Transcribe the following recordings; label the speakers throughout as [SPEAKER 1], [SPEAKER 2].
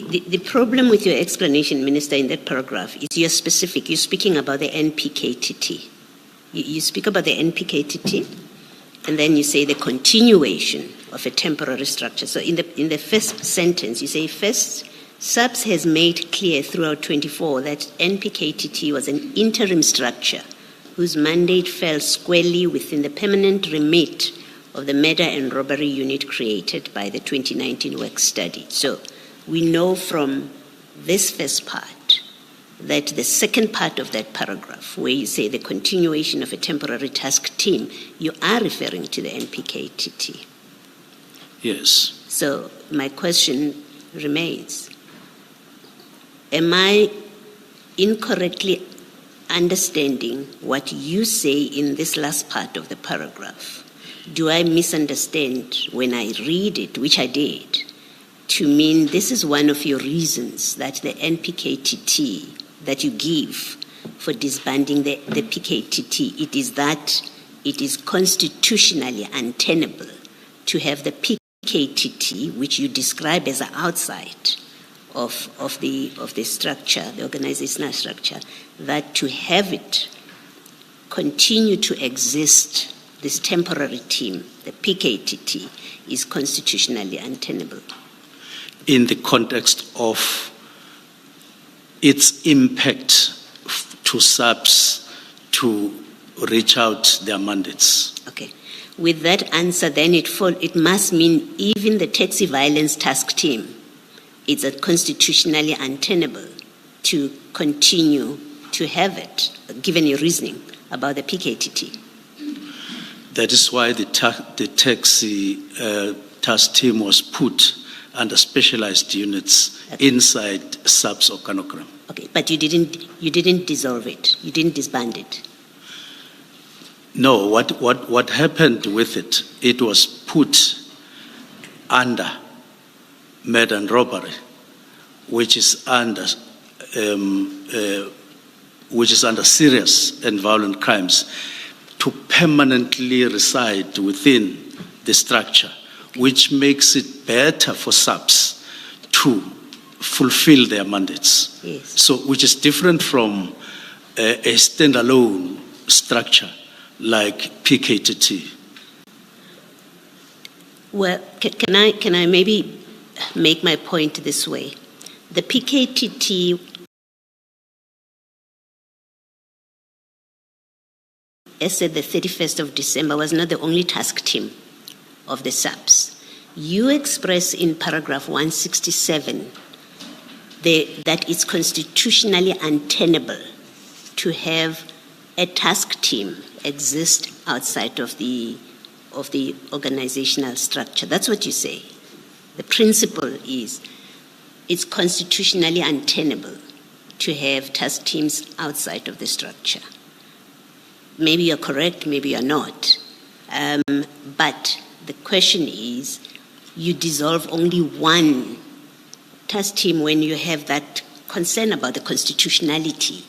[SPEAKER 1] the problem with your explanation, Minister, in that paragraph is you're specific. You're speaking about the NPKT. You speak about the NPKT, and then you say the continuation of a temporary structure. So in the first sentence, you say, first, SAPS has made clear throughout 24 that NPKT was an interim structure whose mandate fell squarely within the permanent remit of the murder and robbery unit created by the 2019 work study. So we know from this first part that the second part of that paragraph, where you say the continuation of a temporary task team, you are referring to the NPKT.
[SPEAKER 2] Yes.
[SPEAKER 1] So my question remains, am I incorrectly understanding what you say in this last part of the paragraph? Do I misunderstand when I read it, which I did, to mean this is one of your reasons that the NPKT that you give for disbanding the PKTT, it is that it is constitutionally untenable to have the PKTT, which you describe as outside of the structure, the organizational structure, that to have it continue to exist, this temporary team, the PKTT, is constitutionally untenable?
[SPEAKER 2] In the context of its impact to SAPS to reach out their mandates.
[SPEAKER 1] Okay. With that answer, then it must mean even the taxi violence task team is constitutionally untenable to continue to have it, given your reasoning about the PKTT.
[SPEAKER 2] That is why the taxi task team was put under specialized units inside SAPS organogram.
[SPEAKER 1] Okay, but you didn't dissolve it. You didn't disband it.
[SPEAKER 2] No, what happened with it? It was put under murder and robbery, which is under serious and violent crimes, to permanently reside within the structure, which makes it better for SAPS to fulfill their mandates.
[SPEAKER 1] Yes.
[SPEAKER 2] So, which is different from a standalone structure like PKTT.
[SPEAKER 1] Well, can I maybe make my point this way? The PKTT, as at the 31st of December, was not the only task team of the SAPS. You express in paragraph 167 that it's constitutionally untenable to have a task team exist outside of the organizational structure. That's what you say. The principle is it's constitutionally untenable to have task teams outside of the structure. Maybe you're correct, maybe you're not. But the question is, you dissolve only one task team when you have that concern about the constitutionality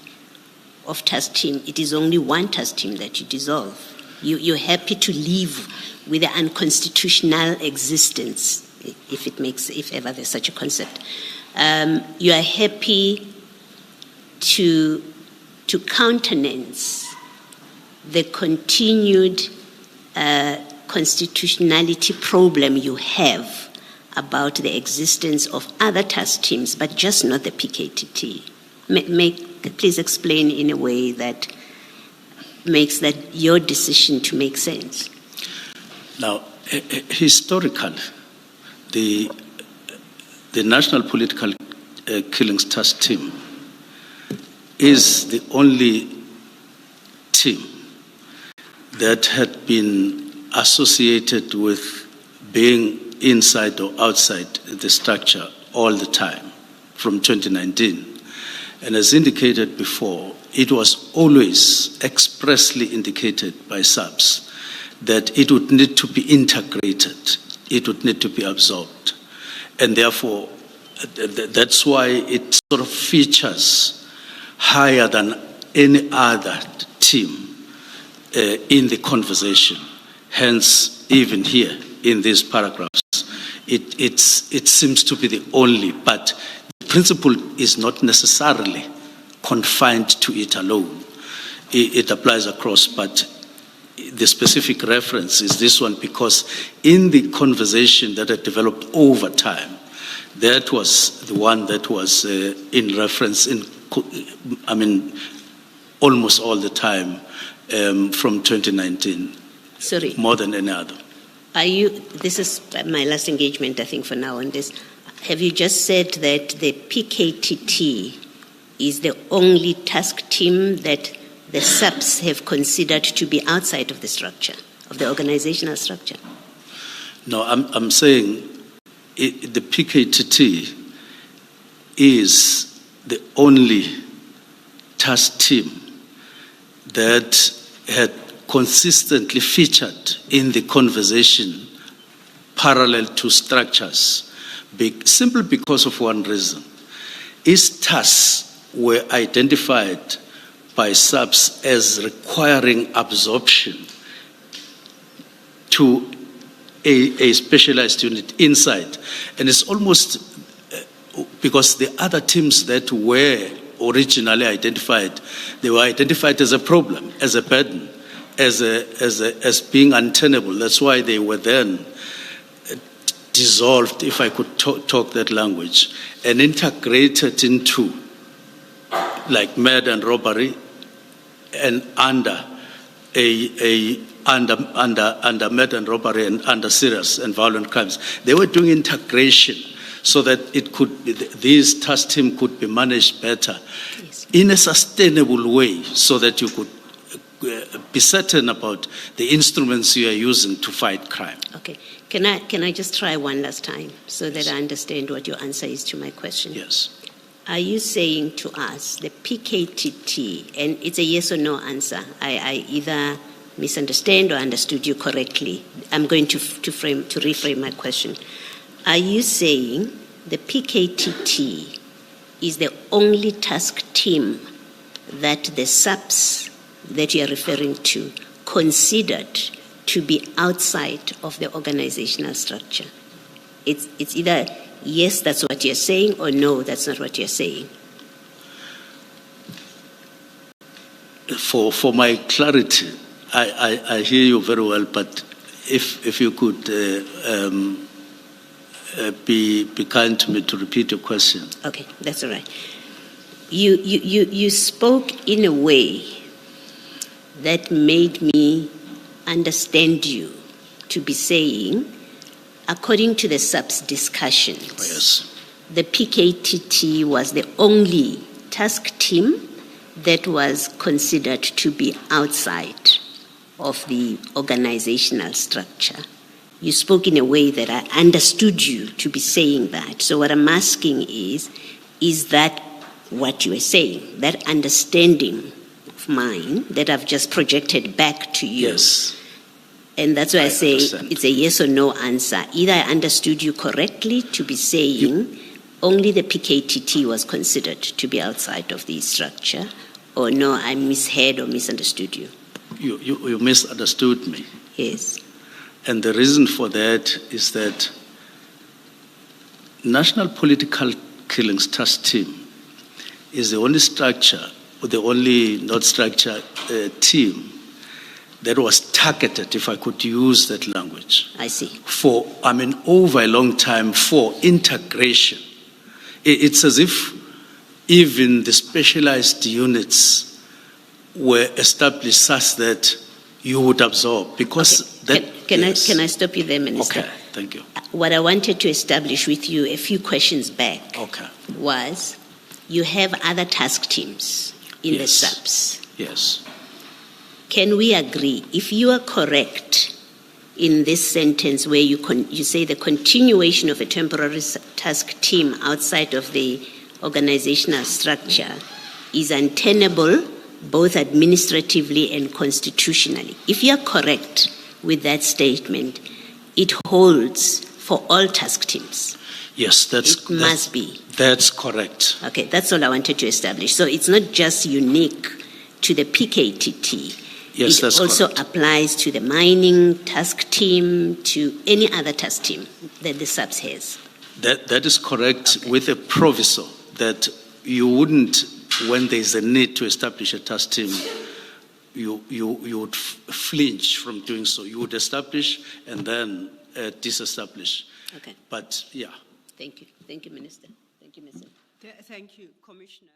[SPEAKER 1] of task team. It is only one task team that you dissolve. You're happy to live with the unconstitutional existence, if ever there's such a concept. You are happy to countenance the continued constitutionality problem you have about the existence of other task teams, but just not the PKTT. Please explain in a way that makes that your decision to make sense.
[SPEAKER 2] Now, historically, the National Political Killings Task Team is the only team that had been associated with being inside or outside the structure all the time from 2019. And as indicated before, it was always expressly indicated by SAPS that it would need to be integrated, it would need to be absorbed. And therefore, that's why it sort of features higher than any other team in the conversation. Hence, even here in these paragraphs, it seems to be the only, but the principle is not necessarily confined to it alone. It applies across, but the specific reference is this one because in the conversation that had developed over time, that was the one that was in reference almost all the time from 2019.
[SPEAKER 1] Sorry.
[SPEAKER 2] More than any other.
[SPEAKER 1] This is my last engagement, I think, for now on this. Have you just said that the PKTT is the only task team that the SAPS have considered to be outside of the structure, of the organizational structure?
[SPEAKER 2] No, I'm saying the PKTT is the only task team that had consistently featured in the conversation parallel to structures, simply because of one reason. Its tasks were identified by SAPS as requiring absorption to a specialized unit inside. And it's almost because the other teams that were originally identified, they were identified as a problem, as a burden, as being untenable. That's why they were then dissolved, if I could talk that language, and integrated into like murder and robbery, and under murder and robbery and under serious and violent crimes. They were doing integration so that these task team could be managed better in a sustainable way, so that you could be certain about the instruments you are using to fight crime. Okay.
[SPEAKER 1] Can I just try one last time so that I understand what your answer is to my question?
[SPEAKER 2] Yes.
[SPEAKER 1] Are you saying to us the PKTT, and it's a yes or no answer, I either misunderstand or understood you correctly. I'm going to reframe my question. Are you saying the PKTT is the only task team that the SAPS that you are referring to considered to be outside of the organizational structure? It's either yes, that's what you're saying, or no, that's not what you're saying.
[SPEAKER 2] For my clarity, I hear you very well, but if you could be kind to me to repeat your question.
[SPEAKER 1] Okay, that's all right. You spoke in a way that made me understand you to be saying, according to the SAPS discussions,
[SPEAKER 2] yes,
[SPEAKER 1] the PKTT was the only task team that was considered to be outside of the organizational structure. You spoke in a way that I understood you to be saying that. So what I'm asking is that what you are saying, that understanding of mine that I've just projected back to you?
[SPEAKER 2] Yes.
[SPEAKER 1] And that's why I say
[SPEAKER 2] understand.
[SPEAKER 1] It's a yes or no answer. Either I understood you correctly to be saying only the PKTT was considered to be outside of the structure, or no, I misheard or misunderstood you.
[SPEAKER 2] You misunderstood me.
[SPEAKER 1] Yes.
[SPEAKER 2] And the reason for that is that National Political Killings Task Team is the only structure, or the only not structure team that was targeted, if I could use that language.
[SPEAKER 1] I see.
[SPEAKER 2] Over a long time for integration. It's as if even the specialized units were established such that you would absorb, because
[SPEAKER 1] Can I stop you there, Minister?
[SPEAKER 2] Okay, thank you.
[SPEAKER 1] What I wanted to establish with you a few questions back was you have other task teams in the SAPS.
[SPEAKER 2] Yes.
[SPEAKER 1] Can we agree, if you are correct in this sentence where you say the continuation of a temporary task team outside of the organizational structure is untenable both administratively and constitutionally? If you are correct with that statement, it holds for all task teams.
[SPEAKER 2] Yes,
[SPEAKER 1] it must be.
[SPEAKER 2] That's correct.
[SPEAKER 1] Okay, that's all I wanted to establish. So it's not just unique to the PKTT.
[SPEAKER 2] Yes,
[SPEAKER 1] it
[SPEAKER 2] that's
[SPEAKER 1] also
[SPEAKER 2] correct.
[SPEAKER 1] applies to the mining task team, to any other task team that the SAPS has.
[SPEAKER 2] That is correct, with a proviso that you wouldn't, when there's a need to establish a task team, you would flinch from doing so. You would establish and then disestablish.
[SPEAKER 1] Okay,
[SPEAKER 2] But yeah.
[SPEAKER 1] thank you. Thank you, Minister. Thank you, Mr.
[SPEAKER 3] Thank you, Commissioner.